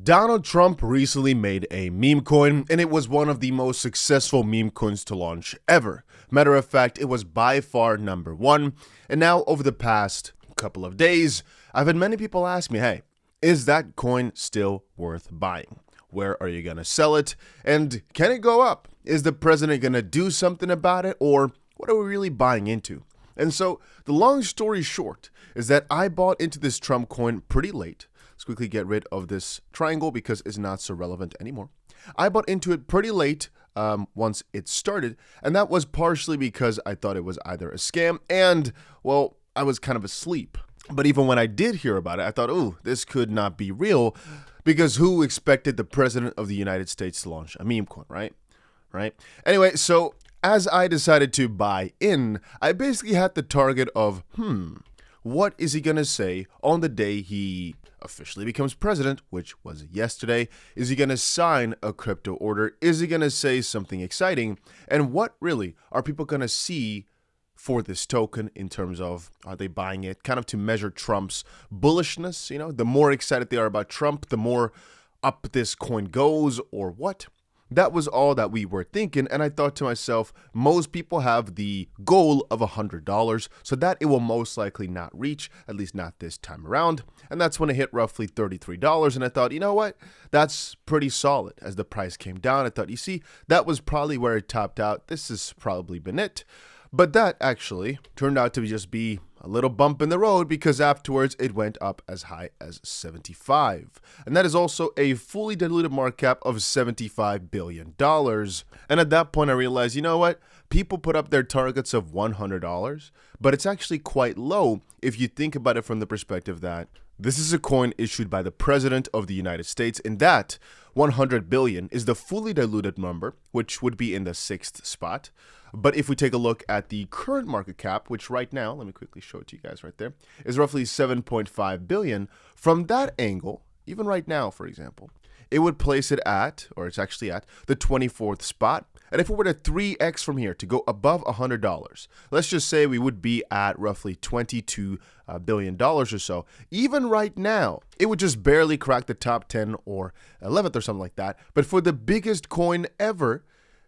Donald Trump recently made a meme coin, and it was one of the most successful meme coins to launch ever. Matter of fact, it was by far #1. And now, over the past couple of days, I've had many people ask me, hey, is that coin still worth buying? Where are you going to sell it? And can it go up? Is the president going to do something about it? Or what are we really buying into? And so, the long story short is that I bought into this Trump coin pretty late. Let's quickly get rid of this triangle because it's not so relevant anymore. I bought into it pretty late once it started, and that was partially because I thought it was either a scam and, well, I was kind of asleep. But even when I did hear about it, I thought, ooh, this could not be real, because who expected the president of the United States to launch a meme coin, right? Anyway, so as I decided to buy in, I basically had the target of, what is he going to say on the day he officially becomes president, which was yesterday? Is he going to sign a crypto order? Is he going to say something exciting? And what really are people going to see for this token in terms of, are they buying it kind of to measure Trump's bullishness? You know, the more excited they are about Trump, the more up this coin goes, or what? That was all that we were thinking, and I thought to myself, most people have the goal of $100, so that it will most likely not reach, at least not this time around. And that's when it hit roughly $33, and I thought, you know what? That's pretty solid. As the price came down, I thought, you see, that was probably where it topped out. This has probably been it. But that actually turned out to just be a little bump in the road, because afterwards it went up as high as 75. And that is also a fully diluted market cap of $75 billion. And at that point I realized, you know what? People put up their targets of $100, but it's actually quite low if you think about it from the perspective that this is a coin issued by the President of the United States, and that 100 billion is the fully diluted number, which would be in the 6th spot. But if we take a look at the current market cap, which right now, let me quickly show it to you guys right there, is roughly 7.5 billion. From that angle, even right now, for example, it would place it at, or it's actually at, the 24th spot. And if we were to 3x from here to go above $100, let's just say we would be at roughly $22 billion or so. Even right now, it would just barely crack the top 10 or 11th or something like that. But for the biggest coin ever,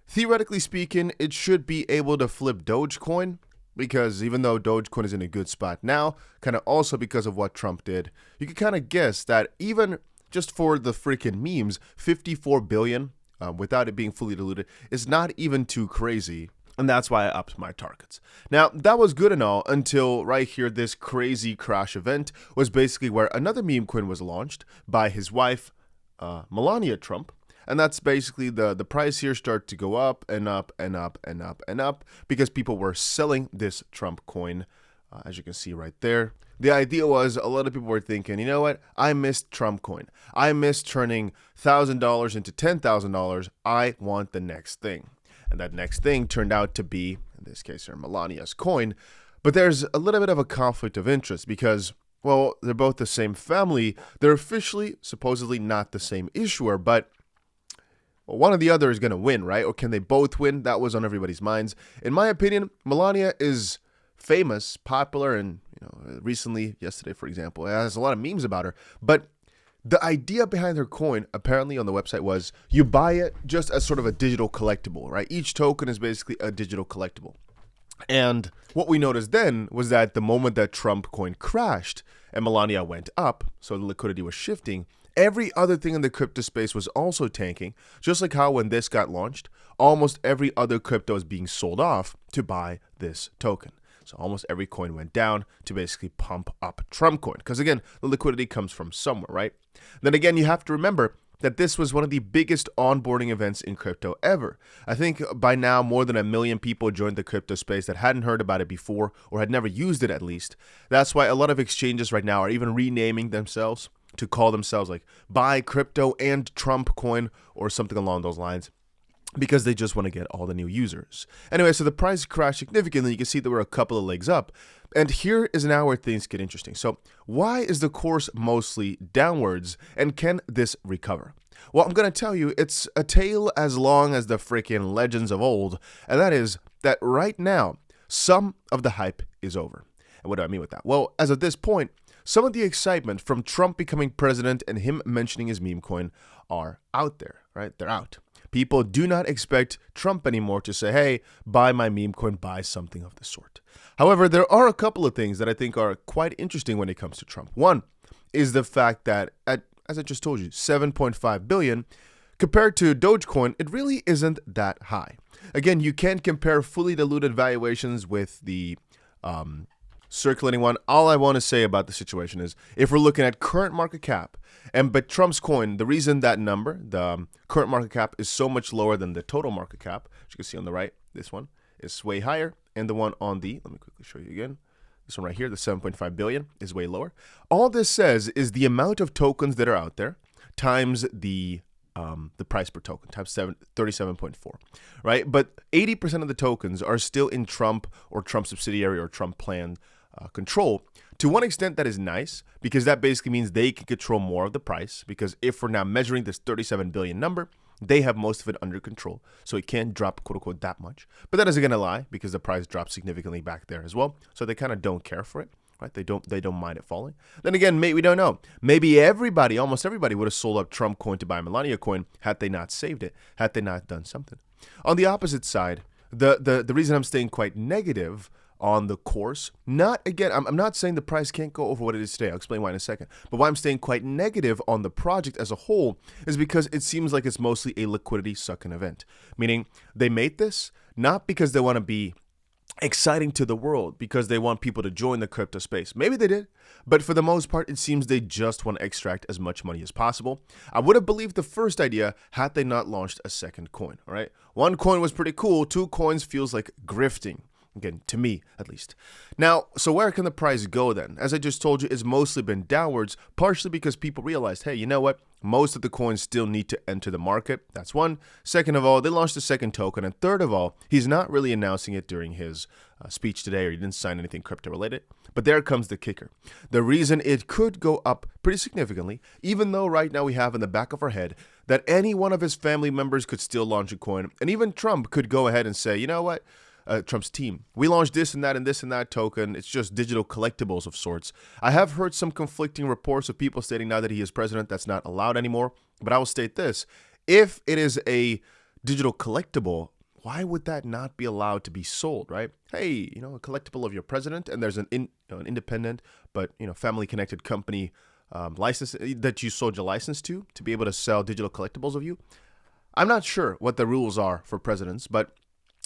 theoretically speaking, it should be able to flip Dogecoin, because even though Dogecoin is in a good spot now, kind of also because of what Trump did, you can kind of guess that even just for the freaking memes, 54 billion without it being fully diluted is not even too crazy. And that's why I upped my targets. Now, that was good and all until right here, this crazy crash event was basically where another meme coin was launched by his wife, Melania Trump. And that's basically the price here started to go up and up and up and up and up because people were selling this Trump coin, as you can see right there. The idea was a lot of people were thinking, you know what? I missed Trump coin. I missed turning $1,000 into $10,000. I want the next thing. And that next thing turned out to be, in this case here, Melania's coin. But there's a little bit of a conflict of interest because, well, they're both the same family. They're officially, supposedly not the same issuer, but well, one or the other is going to win, right? Or can they both win? That was on everybody's minds. In my opinion, Melania is famous, popular, and recently, yesterday, for example, it has a lot of memes about her. But the idea behind her coin, apparently on the website, was you buy it just as sort of a digital collectible, right? Each token is basically a digital collectible. And what we noticed then was that the moment that Trump coin crashed and Melania went up, so the liquidity was shifting, every other thing in the crypto space was also tanking, just like how when this got launched, almost every other crypto is being sold off to buy this token. So almost every coin went down to basically pump up Trump coin. Because again, the liquidity comes from somewhere, right? Then again, you have to remember that this was one of the biggest onboarding events in crypto ever. I think by now more than 1 million people joined the crypto space that hadn't heard about it before or had never used it at least. That's why a lot of exchanges right now are even renaming themselves to call themselves like Buy Crypto and Trump Coin or something along those lines, because they just want to get all the new users. Anyway, so the price crashed significantly. You can see there were a couple of legs up. And here is now where things get interesting. So why is the course mostly downwards, and can this recover? Well, I'm going to tell you, it's a tale as long as the freaking legends of old. And that is that right now, some of the hype is over. And what do I mean with that? Well, as of this point, some of the excitement from Trump becoming president and him mentioning his meme coin are out there, right? They're out. People do not expect Trump anymore to say, hey, buy my meme coin, buy something of the sort. However, there are a couple of things that I think are quite interesting when it comes to Trump. One is the fact that, as I just told you, 7.5 billion, compared to Dogecoin, it really isn't that high. Again, you can't compare fully diluted valuations with the circulating one. All I want to say about the situation is, if we're looking at current market cap, but Trump's coin, the reason that number, the current market cap, is so much lower than the total market cap, as you can see on the right, this one is way higher, and the one on the, let me quickly show you again, this one right here, the 7.5 billion, is way lower. All this says is the amount of tokens that are out there times the price per token, times 37.4, right? But 80% of the tokens are still in Trump or Trump subsidiary or Trump plan control. To one extent, that is nice, because that basically means they can control more of the price, because if we're now measuring this 37 billion number, they have most of it under control, so it can't drop, quote unquote, that much. But that isn't going to lie, because the price dropped significantly back there as well, so they kind of don't care for it, right? They don't mind it falling. Then again, we don't know. Maybe everybody, almost everybody, would have sold up Trump coin to buy Melania coin had they not saved it, had they not done something. On the opposite side, the reason I'm staying quite negative on the course, not again, I'm not saying the price can't go over what it is today. I'll explain why in a second. But why I'm staying quite negative on the project as a whole is because it seems like it's mostly a liquidity sucking event. Meaning they made this not because they want to be exciting to the world, because they want people to join the crypto space. Maybe they did, but for the most part, it seems they just want to extract as much money as possible. I would have believed the first idea had they not launched a second coin, all right? One coin was pretty cool. Two coins feels like grifting. Again, to me, at least. Now, so where can the price go then? As I just told you, it's mostly been downwards, partially because people realized, hey, you know what? Most of the coins still need to enter the market. That's one. Second of all, they launched a second token. And third of all, he's not really announcing it during his speech today, or he didn't sign anything crypto related. But there comes the kicker. The reason it could go up pretty significantly, even though right now we have in the back of our head that any one of his family members could still launch a coin, and even Trump could go ahead and say, you know what? Trump's team, we launched this and that token. It's just digital collectibles of sorts. I have heard some conflicting reports of people stating now that he is president, that's not allowed anymore. But I will state this. If it is a digital collectible, why would that not be allowed to be sold, right? Hey, you know, a collectible of your president, and there's an independent but, you know, family connected company license that you sold your license to be able to sell digital collectibles of you. I'm not sure what the rules are for presidents, but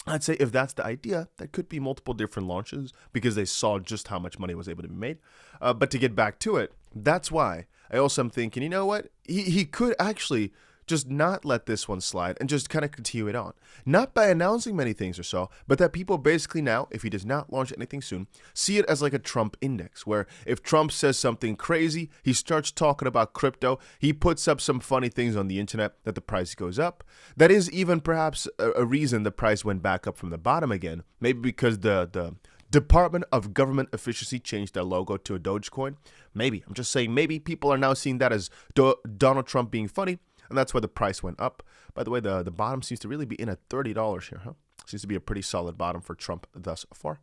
I'd say if that's the idea, that could be multiple different launches, because they saw just how much money was able to be made. But to get back to it, that's why I also am thinking, you know what? He could actually just not let this one slide and just kind of continue it on. Not by announcing many things or so, but that people basically now, if he does not launch anything soon, see it as like a Trump index, where if Trump says something crazy, he starts talking about crypto, he puts up some funny things on the internet, that the price goes up. That is even perhaps a reason the price went back up from the bottom again. Maybe because the Department of Government Efficiency changed their logo to a Dogecoin. Maybe. I'm just saying, maybe people are now seeing that as Donald Trump being funny, and that's why the price went up. By the way, the bottom seems to really be in at $30 here, huh? Seems to be a pretty solid bottom for Trump thus far.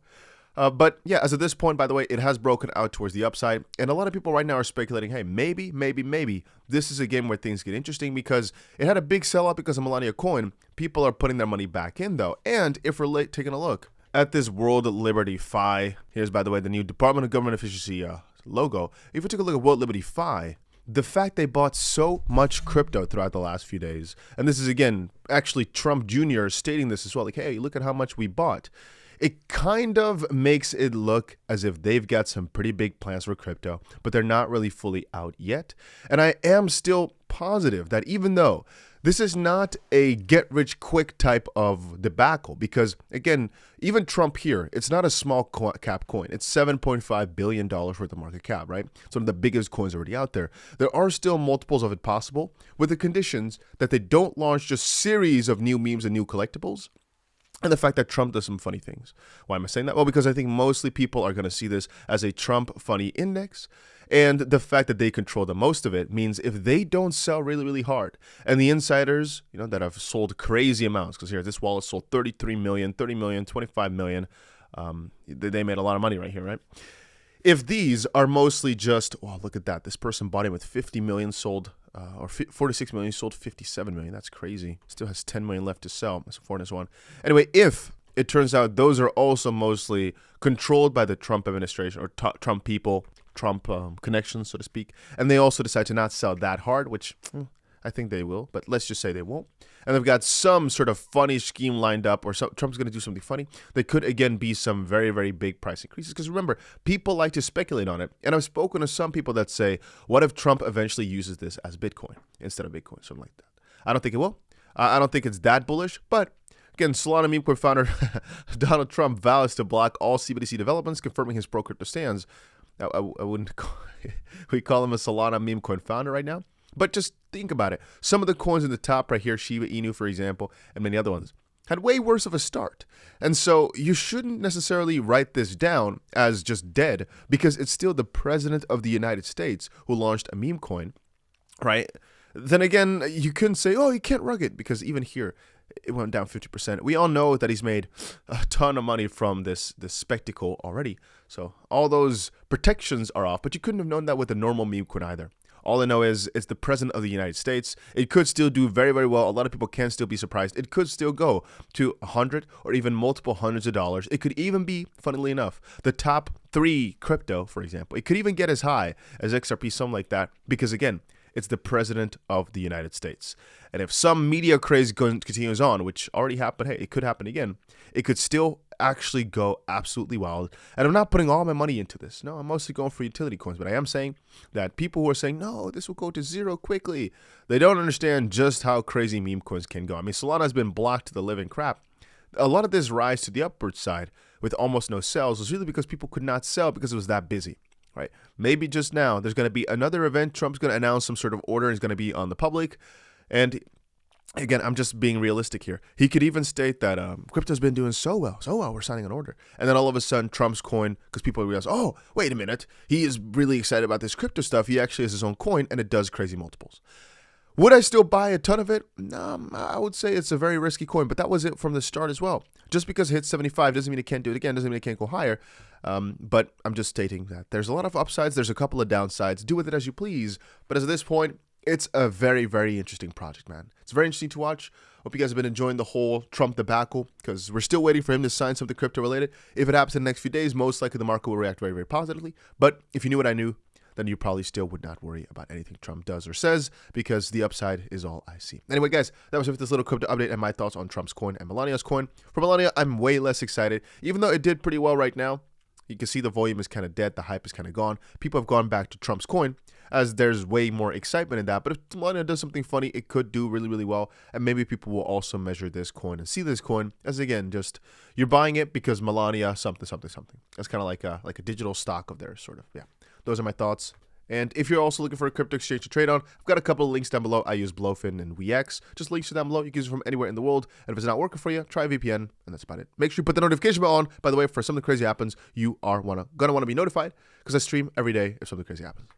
But yeah, as of this point, by the way, it has broken out towards the upside. And a lot of people right now are speculating, hey, maybe this is a game where things get interesting, because it had a big sell-out because of Melania coin. People are putting their money back in, though. And if we're taking a look at this World Liberty Phi, here's, by the way, the new Department of Government Efficiency logo. If we take a look at World Liberty Phi, the fact they bought so much crypto throughout the last few days, and this is, again, actually Trump Jr. stating this as well, like, hey, look at how much we bought. It kind of makes it look as if they've got some pretty big plans for crypto, but they're not really fully out yet. And I am still positive that even though this is not a get-rich-quick type of debacle, because, again, even Trump here, it's not a small cap coin. It's $7.5 billion worth of market cap, right? It's one of the biggest coins already out there. There are still multiples of it possible, with the conditions that they don't launch just series of new memes and new collectibles, and the fact that Trump does some funny things. Why am I saying that? Well, because I think mostly people are going to see this as a Trump funny index. And the fact that they control the most of it means if they don't sell really, really hard, and the insiders, you know, that have sold crazy amounts, because here, this wallet sold 33 million, 30 million, 25 million. They made a lot of money right here, right? if these are mostly just, oh, look at that. This person bought in with 50 million, sold, or 46 million, sold 57 million. That's crazy. Still has 10 million left to sell. That's a foreigner's one. Anyway, if it turns out those are also mostly controlled by the Trump administration or Trump people, Trump connections, so to speak, and they also decide to not sell that hard, which I think they will, but let's just say they won't. And they've got some sort of funny scheme lined up, or Trump's going to do something funny. There could, again, be some very, very big price increases. Because remember, people like to speculate on it. And I've spoken to some people that say, what if Trump eventually uses this as Bitcoin instead of Bitcoin, something like that. I don't think it will. I don't think it's that bullish. But again, Solana meme coin founder Donald Trump vows to block all CBDC developments, confirming his pro-crypto stance. I wouldn't we call him a Solana meme coin founder right now. But just think about it. Some of the coins in the top right here, Shiba Inu, for example, and many other ones, had way worse of a start. And so you shouldn't necessarily write this down as just dead, because it's still the president of the United States who launched a meme coin, right? Then again, you couldn't say, oh, you can't rug it, because even here, it went down 50%. We all know that he's made a ton of money from this spectacle already. So all those protections are off, but you couldn't have known that with a normal meme coin either. All I know is it's the president of the United States. It could still do very, very well. A lot of people can still be surprised. It could still go to 100 or even multiple hundreds of dollars. It could even be, funnily enough, the top 3 crypto, for example. It could even get as high as XRP, something like that, because again, it's the president of the United States. And if some media craze continues on, which already happened, hey, it could happen again, it could still actually go absolutely wild. And I'm not putting all my money into this. No, I'm mostly going for utility coins. But I am saying that people who are saying, no, this will go to zero quickly, they don't understand just how crazy meme coins can go. I mean, Solana has been blocked to the living crap. A lot of this rise to the upward side with almost no sales was really because people could not sell because it was that busy. Right? Maybe just now there's going to be another event. Trump's going to announce some sort of order. It's going to be on the public. And again, I'm just being realistic here. He could even state that crypto's been doing so well, we're signing an order. And then all of a sudden, Trump's coin, because people realize, oh, wait a minute, he is really excited about this crypto stuff. He actually has his own coin, and it does crazy multiples. Would I still buy a ton of it? I would say it's a very risky coin, but that was it from the start as well. Just because it hits 75 doesn't mean it can't do it again, doesn't mean it can't go higher. But I'm just stating that there's a lot of upsides, there's a couple of downsides. Do with it as you please. But as of this point, it's a very, very interesting project, man. It's very interesting to watch. Hope you guys have been enjoying the whole Trump debacle, because we're still waiting for him to sign something crypto related. If it happens in the next few days, most likely the market will react very, very positively. But if you knew what I knew, then you probably still would not worry about anything Trump does or says, because the upside is all I see. Anyway, guys, that was it for this little crypto update and my thoughts on Trump's coin and Melania's coin. For Melania, I'm way less excited, even though it did pretty well right now. You can see the volume is kind of dead. The hype is kind of gone. People have gone back to Trump's coin, as there's way more excitement in that. But if Melania does something funny, it could do really, really well. And maybe people will also measure this coin and see this coin as, again, just you're buying it because Melania something, something, something. That's kind of like a digital stock of theirs, sort of. Yeah, those are my thoughts. And if you're also looking for a crypto exchange to trade on, I've got a couple of links down below. I use Blowfin and WeX. Just links are down below. You can use it from anywhere in the world. And if it's not working for you, try a VPN, and that's about it. Make sure you put the notification bell on. By the way, if something crazy happens, you are gonna want to be notified, because I stream every day if something crazy happens.